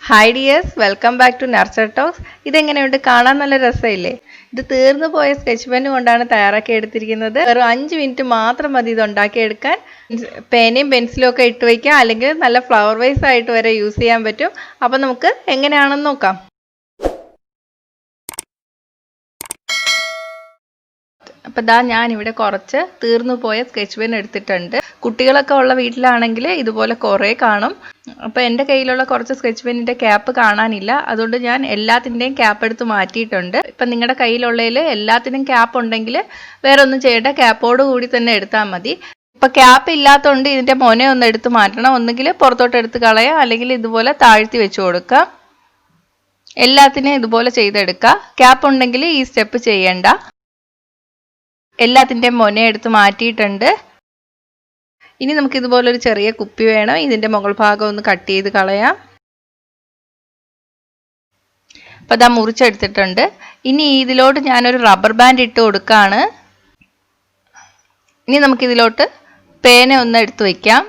Hi dears, welcome back to nurture talks. ഇതെങ്ങനെയുണ്ട്? കാണാൻ നല്ല രസമില്ലേ? ഇത് തീർന്നു പോയ സ്കെച്ച് പെൻ കൊണ്ടാണ് തയ്യാറാക്കി എടുത്തിരിക്കുന്നത്. വെറും 5 മിനിറ്റ് മാത്രം മതി ഇത് ഉണ്ടാക്കിയെടുക്കാൻ. പേനയും പെൻസിലും ഒക്കെ ഇട്ട് വയ്ക്കാം, അല്ലെങ്കിൽ നല്ല ഫ്ലവർ വൈസ് ആയിട്ട് വരെ യൂസ് ചെയ്യാൻ പറ്റും. അപ്പം നമുക്ക് എങ്ങനെയാണെന്ന് നോക്കാം. അപ്പം ഞാനിവിടെ കുറച്ച് തീർന്നു പോയ സ്കെച്ച് പെൻ എടുത്തിട്ടുണ്ട്. കുട്ടികളൊക്കെ ഉള്ള വീട്ടിലാണെങ്കിൽ ഇതുപോലെ കുറേ കാണും. അപ്പോൾ എൻ്റെ കയ്യിലുള്ള കുറച്ച് സ്കെച്ച് പെന്നിൻ്റെ ക്യാപ്പ് കാണാനില്ല, അതുകൊണ്ട് ഞാൻ എല്ലാത്തിൻ്റെയും ക്യാപ്പ് എടുത്ത് മാറ്റിയിട്ടുണ്ട്. ഇപ്പം നിങ്ങളുടെ കയ്യിലുള്ളതിൽ എല്ലാത്തിനും ക്യാപ്പ് ഉണ്ടെങ്കിൽ വേറെ ഒന്നും ചെയ്യേണ്ട, ക്യാപ്പോട് കൂടി തന്നെ എടുത്താൽ മതി. ഇപ്പം ക്യാപ്പ് ഇല്ലാത്തതുകൊണ്ട് ഇതിൻ്റെ മൊന ഒന്ന് എടുത്ത് മാറ്റണം. ഒന്നുകിൽ പുറത്തോട്ട് എടുത്ത് കളയാം, അല്ലെങ്കിൽ ഇതുപോലെ താഴ്ത്തി വെച്ച് കൊടുക്കാം. എല്ലാത്തിനെയും ഇതുപോലെ ചെയ്തെടുക്കുക. ക്യാപ്പ് ഉണ്ടെങ്കിൽ ഈ സ്റ്റെപ്പ് ചെയ്യേണ്ട. എല്ലാത്തിൻ്റെയും മൊന എടുത്ത് മാറ്റിയിട്ടുണ്ട്. ഇനി നമുക്ക് ഇതുപോലൊരു ചെറിയ കുപ്പി വേണം. ഇതിൻ്റെ മുകൾ ഭാഗം ഒന്ന് കട്ട് ചെയ്ത് കളയാം. അപ്പം മുറിച്ചെടുത്തിട്ടുണ്ട്. ഇനി ഇതിലോട്ട് ഞാനൊരു റബ്ബർ ബാൻഡ് ഇട്ട് കൊടുക്കുകയാണ്. ഇനി നമുക്കിതിലോട്ട് പേന ഒന്ന് എടുത്ത് വയ്ക്കാം.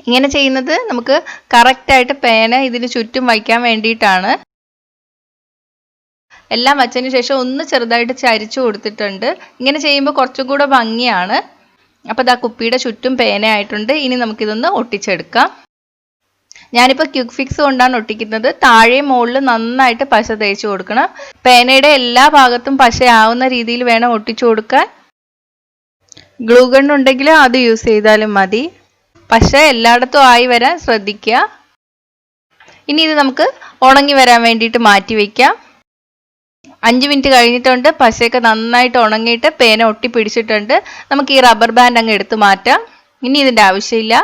ഇങ്ങനെ ചെയ്യുന്നത് നമുക്ക് കറക്റ്റായിട്ട് പേന ഇതിന് ചുറ്റും വയ്ക്കാൻ വേണ്ടിയിട്ടാണ്. എല്ലാം വച്ചതിന് ശേഷം ഒന്ന് ചെറുതായിട്ട് ചരിച്ചു കൊടുത്തിട്ടുണ്ട്. ഇങ്ങനെ ചെയ്യുമ്പോൾ കുറച്ചും കൂടെ ഭംഗിയാണ്. അപ്പോൾ കുപ്പിയുടെ ചുറ്റും പേനയായിട്ടുണ്ട്. ഇനി നമുക്കിതൊന്ന് ഒട്ടിച്ചെടുക്കാം. ഞാനിപ്പോൾ ക്വിക്ക് ഫിക്സ് കൊണ്ടാണ് ഒട്ടിക്കുന്നത്. താഴെയും മുകളിൽ നന്നായിട്ട് പശ തേച്ച് കൊടുക്കണം. പേനയുടെ എല്ലാ ഭാഗത്തും പശയാവുന്ന രീതിയിൽ വേണം ഒട്ടിച്ചു കൊടുക്കാൻ. ഗ്ലൂ ഗൺ ഉണ്ടെങ്കിൽ അത് യൂസ് ചെയ്താലും മതി. പശ എല്ലായിടത്തും ആയി വരാൻ ശ്രദ്ധിക്കുക. ഇനി ഇത് നമുക്ക് ഉണങ്ങി വരാൻ വേണ്ടിയിട്ട് മാറ്റി വയ്ക്കാം. 5 മിനിറ്റ് കഴിഞ്ഞിട്ടുണ്ട്. പശയൊക്കെ നന്നായിട്ട് ഉണങ്ങിയിട്ട് പേന ഒട്ടി പിടിച്ചിട്ടുണ്ട്. നമുക്ക് ഈ റബ്ബർ ബാൻഡ് അങ്ങ് എടുത്ത് മാറ്റാം. ഇനി ഇതിൻ്റെ ആവശ്യമില്ല.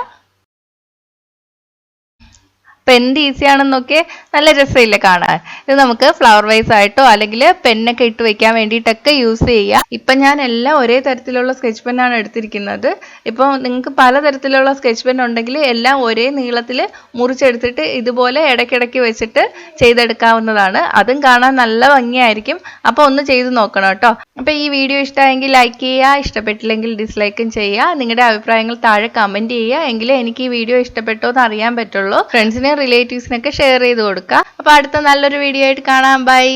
അപ്പം എന്ത് ഈസിയാണെന്നൊക്കെ, നല്ല രസമില്ല കാണാൻ. ഇത് നമുക്ക് ഫ്ലവർ വൈസ് ആയിട്ടോ അല്ലെങ്കിൽ പെന്നൊക്കെ ഇട്ട് വെക്കാൻ വേണ്ടിയിട്ടൊക്കെ യൂസ് ചെയ്യാം. ഇപ്പം ഞാൻ എല്ലാം ഒരേ തരത്തിലുള്ള സ്കെച്ച് പെന്നാണ് എടുത്തിരിക്കുന്നത്. ഇപ്പോൾ നിങ്ങൾക്ക് പലതരത്തിലുള്ള സ്കെച്ച് പെൻ ഉണ്ടെങ്കിൽ എല്ലാം ഒരേ നീളത്തിൽ മുറിച്ചെടുത്തിട്ട് ഇതുപോലെ ഇടയ്ക്കിടയ്ക്ക് വെച്ചിട്ട് ചെയ്തെടുക്കാവുന്നതാണ്. അതും കാണാൻ നല്ല ഭംഗിയായിരിക്കും. അപ്പോൾ ഒന്ന് ചെയ്ത് നോക്കണം കേട്ടോ. അപ്പോൾ ഈ വീഡിയോ ഇഷ്ടമായെങ്കിൽ ലൈക്ക് ചെയ്യുക, ഇഷ്ടപ്പെട്ടില്ലെങ്കിൽ ഡിസ്ലൈക്കും ചെയ്യുക. നിങ്ങളുടെ അഭിപ്രായങ്ങൾ താഴെ കമൻറ്റ് ചെയ്യുക. എങ്കിലേ എനിക്ക് ഈ വീഡിയോ ഇഷ്ടപ്പെട്ടോ എന്ന് അറിയാൻ പറ്റുള്ളൂ. ഫ്രണ്ട്സിനെ റിലേറ്റീവ്സിനൊക്കെ ഷെയർ ചെയ്ത് കൊടുക്കുക. അപ്പോൾ അടുത്ത നല്ലൊരു വീഡിയോ ആയിട്ട് കാണാം. ബൈ.